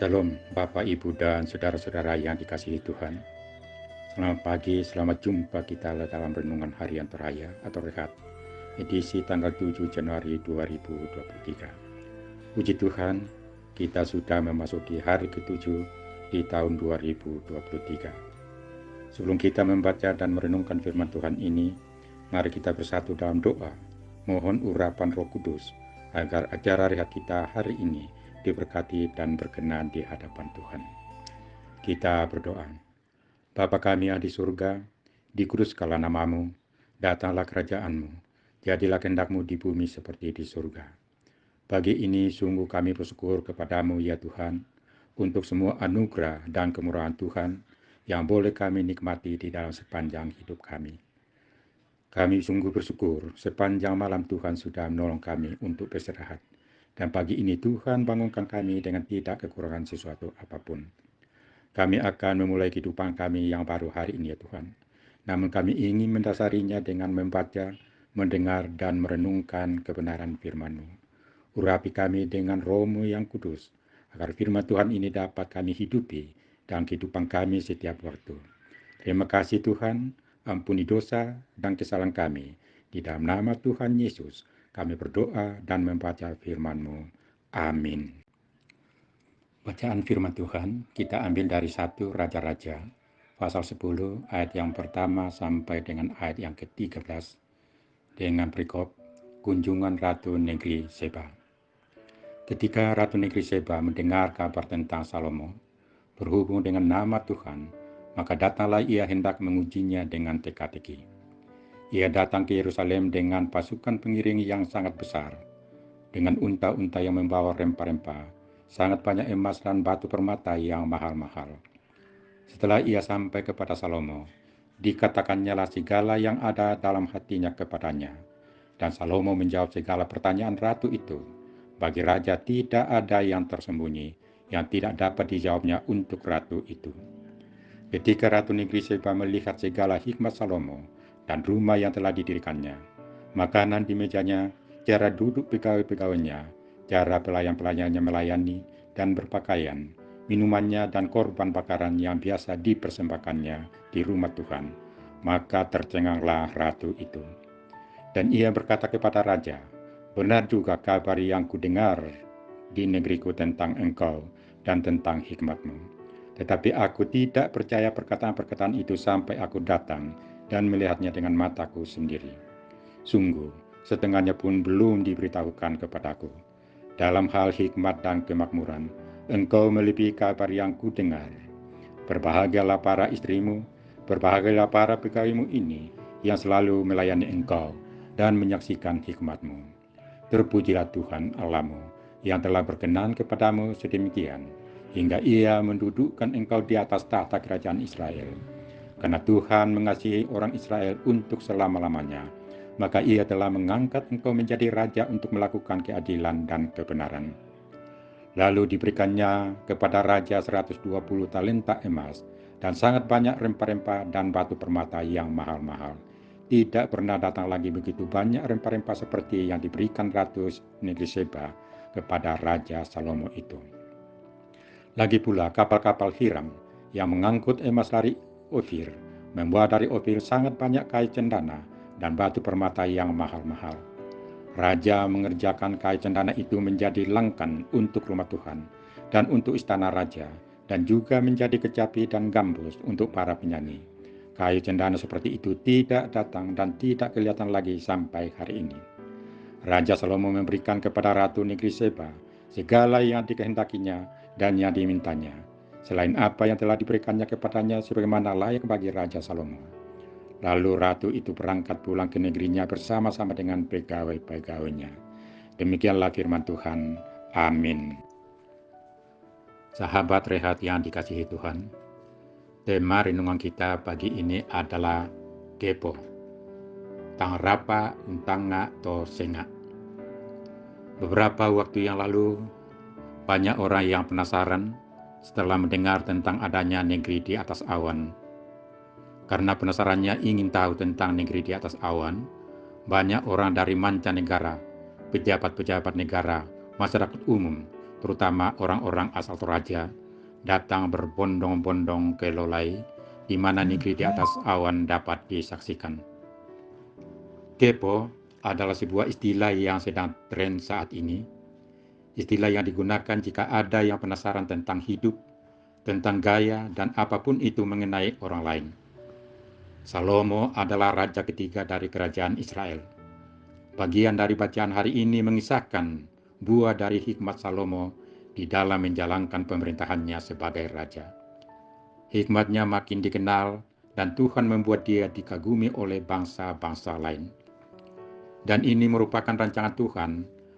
Shalom Bapak, Ibu, dan saudara-saudara yang dikasihi Tuhan. Selamat pagi, selamat jumpa kita dalam Renungan Harian Teraya atau Rehat, edisi tanggal 7 Januari 2023. Puji Tuhan, kita sudah memasuki hari ke-7 di tahun 2023. Sebelum kita membaca dan merenungkan firman Tuhan ini, mari kita bersatu dalam doa, mohon urapan Roh Kudus, agar acara rehat kita hari ini diberkati dan berkenan di hadapan Tuhan. Kita berdoa. Bapa kami yang di surga, dikuduskanlah namamu, datanglah kerajaanmu, jadilah kehendak-Mu di bumi seperti di surga. Pagi ini sungguh kami bersyukur kepadamu ya Tuhan, untuk semua anugerah dan kemurahan Tuhan yang boleh kami nikmati di dalam sepanjang hidup kami. Kami sungguh bersyukur sepanjang malam Tuhan sudah menolong kami untuk beristirahat. Dan pagi ini Tuhan bangunkan kami dengan tidak kekurangan sesuatu apapun. Kami akan memulai kehidupan kami yang baru hari ini ya Tuhan. Namun kami ingin mendasarinya dengan membaca, mendengar, dan merenungkan kebenaran firman-Mu. Urapi kami dengan Roh-Mu yang kudus, agar firman Tuhan ini dapat kami hidupi dalam kehidupan kami setiap waktu. Terima kasih Tuhan, ampuni dosa dan kesalahan kami. Di dalam nama Tuhan Yesus, kami berdoa dan membaca firman-Mu. Amin. Bacaan firman Tuhan kita ambil dari 1 Raja-Raja, pasal 10 ayat yang pertama sampai dengan ayat yang ke-13, dengan perikop kunjungan Ratu Negeri Seba. Ketika Ratu Negeri Seba mendengar kabar tentang Salomo, berhubung dengan nama Tuhan, maka datanglah ia hendak mengujinya dengan teka-teki. Ia datang ke Yerusalem dengan pasukan pengiring yang sangat besar, dengan unta-unta yang membawa rempah-rempah, sangat banyak emas dan batu permata yang mahal-mahal. Setelah ia sampai kepada Salomo, dikatakannya lah segala yang ada dalam hatinya kepadanya. Dan Salomo menjawab segala pertanyaan ratu itu. Bagi raja tidak ada yang tersembunyi, yang tidak dapat dijawabnya untuk ratu itu. Ketika Ratu Negeri Seba melihat segala hikmat Salomo dan rumah yang telah didirikannya, makanan di mejanya, cara duduk pegawai-pegawainya, cara pelayan-pelayannya melayani dan berpakaian, minumannya dan korban bakaran yang biasa dipersembahkannya di rumah Tuhan, maka tercenganglah ratu itu. Dan ia berkata kepada raja, benar juga kabar yang kudengar di negeriku tentang engkau dan tentang hikmatmu. Tetapi aku tidak percaya perkataan-perkataan itu sampai aku datang dan melihatnya dengan mataku sendiri. Sungguh, setengahnya pun belum diberitahukan kepadaku. Dalam hal hikmat dan kemakmuran, engkau melebihi kabar yang kudengar. Berbahagialah para istrimu, berbahagialah para pegawaimu ini yang selalu melayani engkau dan menyaksikan hikmatmu. Terpujilah Tuhan Allahmu yang telah berkenan kepadamu sedemikian, hingga ia mendudukkan engkau di atas tahta kerajaan Israel. Karena Tuhan mengasihi orang Israel untuk selama-lamanya, maka ia telah mengangkat engkau menjadi raja untuk melakukan keadilan dan kebenaran. Lalu diberikannya kepada raja 120 talenta emas, dan sangat banyak rempah-rempah dan batu permata yang mahal-mahal. Tidak pernah datang lagi begitu banyak rempah-rempah seperti yang diberikan Ratu Negeri Seba kepada Raja Salomo itu. Lagi pula kapal-kapal Hiram yang mengangkut emas dari Ofir, membawa dari Ofir sangat banyak kayu cendana dan batu permata yang mahal-mahal. Raja mengerjakan kayu cendana itu menjadi langkan untuk rumah Tuhan dan untuk istana raja, dan juga menjadi kecapi dan gambus untuk para penyanyi. Kayu cendana seperti itu tidak datang dan tidak kelihatan lagi sampai hari ini. Raja Salomo memberikan kepada Ratu Negeri Seba segala yang dikehendakinya dan yang dimintanya, selain apa yang telah diberikannya kepadanya sebagaimana layak bagi Raja Salomo. Lalu ratu itu berangkat pulang ke negerinya bersama-sama dengan pegawai-pegawainya. Demikianlah firman Tuhan. Amin. Sahabat rehat yang dikasihi Tuhan, tema renungan kita pagi ini adalah Kepo, tang rapa untanga to senga. Beberapa waktu yang lalu, banyak orang yang penasaran setelah mendengar tentang adanya negeri di atas awan. Karena penasarannya ingin tahu tentang negeri di atas awan, banyak orang dari mancanegara, pejabat-pejabat negara, masyarakat umum, terutama orang-orang asal Toraja, datang berbondong-bondong ke Lolai, di mana negeri di atas awan dapat disaksikan. Kepo adalah sebuah istilah yang sedang tren saat ini, istilah yang digunakan jika ada yang penasaran tentang hidup, tentang gaya, dan apapun itu mengenai orang lain. Salomo adalah raja ketiga dari kerajaan Israel. Bagian dari bacaan hari ini mengisahkan buah dari hikmat Salomo di dalam menjalankan pemerintahannya sebagai raja. Hikmatnya makin dikenal dan Tuhan membuat dia dikagumi oleh bangsa-bangsa lain. Dan ini merupakan rancangan Tuhan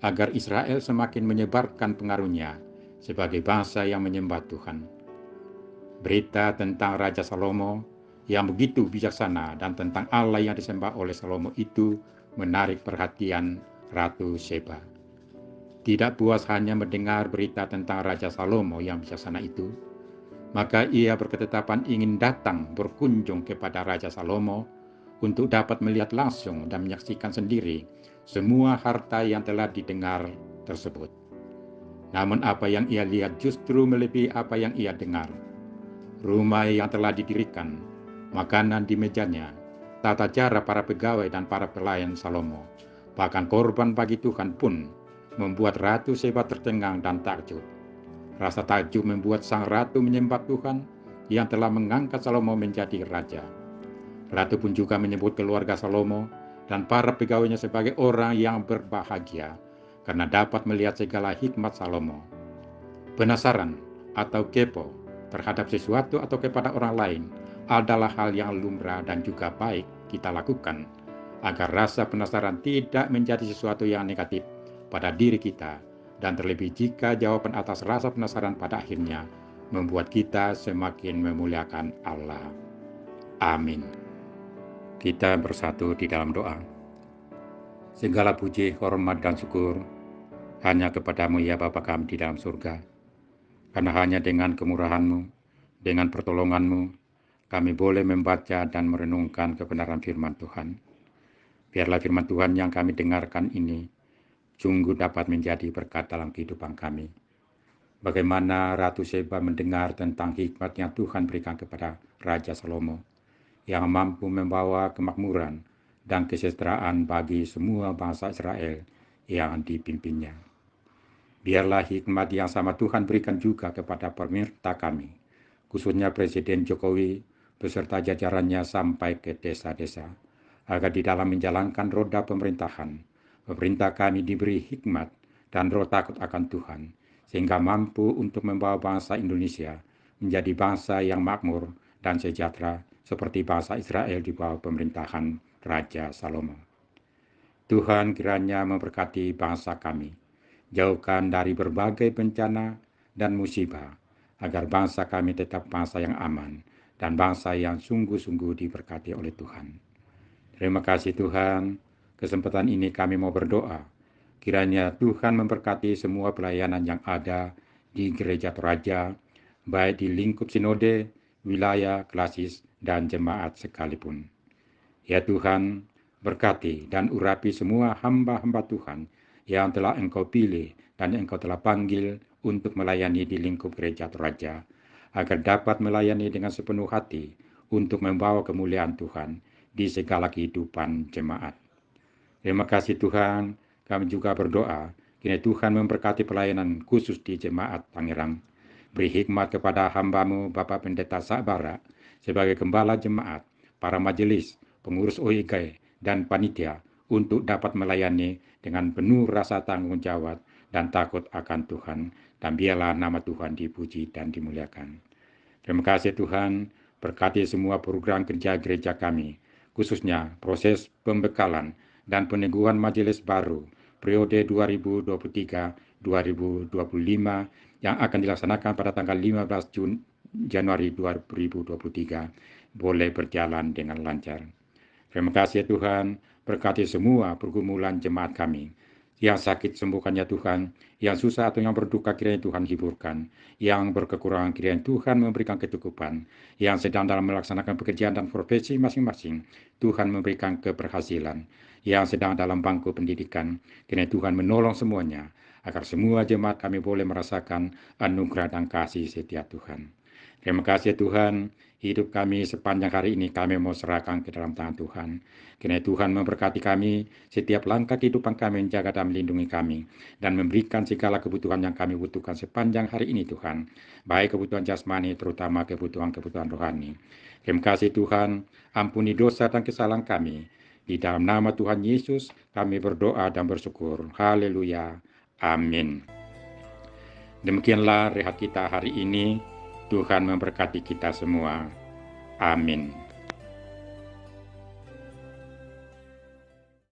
agar Israel semakin menyebarkan pengaruhnya sebagai bangsa yang menyembah Tuhan. Berita tentang Raja Salomo yang begitu bijaksana dan tentang Allah yang disembah oleh Salomo itu menarik perhatian Ratu Sheba. Tidak puas hanya mendengar berita tentang Raja Salomo yang bijaksana itu, maka ia berketetapan ingin datang berkunjung kepada Raja Salomo untuk dapat melihat langsung dan menyaksikan sendiri semua harta yang telah didengar tersebut. Namun apa yang ia lihat justru melebihi apa yang ia dengar. Rumah yang telah didirikan, makanan di mejanya, tata cara para pegawai dan para pelayan Salomo, bahkan korban bagi Tuhan pun membuat Ratu Sheba tercengang dan takjub. Rasa takjub membuat sang ratu menyembah Tuhan yang telah mengangkat Salomo menjadi raja. Ratu pun juga menyebut keluarga Salomo dan para pegawainya sebagai orang yang berbahagia karena dapat melihat segala hikmat Salomo. Penasaran atau kepo terhadap sesuatu atau kepada orang lain adalah hal yang lumrah dan juga baik kita lakukan agar rasa penasaran tidak menjadi sesuatu yang negatif pada diri kita, dan terlebih jika jawaban atas rasa penasaran pada akhirnya membuat kita semakin memuliakan Allah. Amin. Kita bersatu di dalam doa. Segala puji, hormat, dan syukur hanya kepadamu ya Bapa kami di dalam surga. Karena hanya dengan kemurahan-Mu, dengan pertolongan-Mu, kami boleh membaca dan merenungkan kebenaran firman Tuhan. Biarlah firman Tuhan yang kami dengarkan ini sungguh dapat menjadi berkat dalam kehidupan kami. Bagaimana Ratu Sheba mendengar tentang hikmat yang Tuhan berikan kepada Raja Salomo, yang mampu membawa kemakmuran dan kesejahteraan bagi semua bangsa Israel yang dipimpinnya. Biarlah hikmat yang sama Tuhan berikan juga kepada pemerintah kami, khususnya Presiden Jokowi beserta jajarannya sampai ke desa-desa, agar di dalam menjalankan roda pemerintahan, pemerintah kami diberi hikmat dan roh takut akan Tuhan, sehingga mampu untuk membawa bangsa Indonesia menjadi bangsa yang makmur dan sejahtera seperti bangsa Israel di bawah pemerintahan Raja Salomo. Tuhan kiranya memberkati bangsa kami, jauhkan dari berbagai bencana dan musibah, agar bangsa kami tetap bangsa yang aman dan bangsa yang sungguh-sungguh diberkati oleh Tuhan. Terima kasih Tuhan, kesempatan ini kami mau berdoa. Kiranya Tuhan memberkati semua pelayanan yang ada di Gereja Toraja, baik di lingkup sinode, wilayah, klasis, dan jemaat sekalipun. Ya Tuhan, berkati dan urapi semua hamba-hamba Tuhan yang telah Engkau pilih dan Engkau telah panggil untuk melayani di lingkup Gereja Toraja, agar dapat melayani dengan sepenuh hati untuk membawa kemuliaan Tuhan di segala kehidupan jemaat. Terima kasih Tuhan, kami juga berdoa, kiranya Tuhan memberkati pelayanan khusus di jemaat Tangerang. Beri hikmat kepada hamba-Mu Bapak Pendeta Sabara sebagai gembala jemaat, para majelis, pengurus OIG, dan panitia untuk dapat melayani dengan penuh rasa tanggung jawab dan takut akan Tuhan, dan biarlah nama Tuhan dipuji dan dimuliakan. Terima kasih Tuhan, berkati semua program kerja gereja kami, khususnya proses pembekalan dan peneguhan majelis baru periode 2023-2025 yang akan dilaksanakan pada tanggal 15 Januari 2023 boleh berjalan dengan lancar. Terima kasih Tuhan, berkati semua pergumulan jemaat kami. Yang sakit sembuhkannya Tuhan, yang susah atau yang berduka kiranya Tuhan hiburkan, yang berkekurangan kiranya Tuhan memberikan kecukupan, yang sedang dalam melaksanakan pekerjaan dan profesi masing-masing, Tuhan memberikan keberhasilan, yang sedang dalam bangku pendidikan, kiranya Tuhan menolong semuanya, agar semua jemaat kami boleh merasakan anugerah dan kasih setia Tuhan. Terima kasih Tuhan, hidup kami sepanjang hari ini kami mau serahkan ke dalam tangan Tuhan. Kiranya Tuhan memberkati kami, setiap langkah kehidupan kami menjaga dan melindungi kami, dan memberikan segala kebutuhan yang kami butuhkan sepanjang hari ini Tuhan, baik kebutuhan jasmani terutama kebutuhan-kebutuhan rohani. Terima kasih Tuhan, ampuni dosa dan kesalahan kami. Di dalam nama Tuhan Yesus kami berdoa dan bersyukur. Haleluya. Amin. Demikianlah rehat kita hari ini. Tuhan memberkati kita semua. Amin.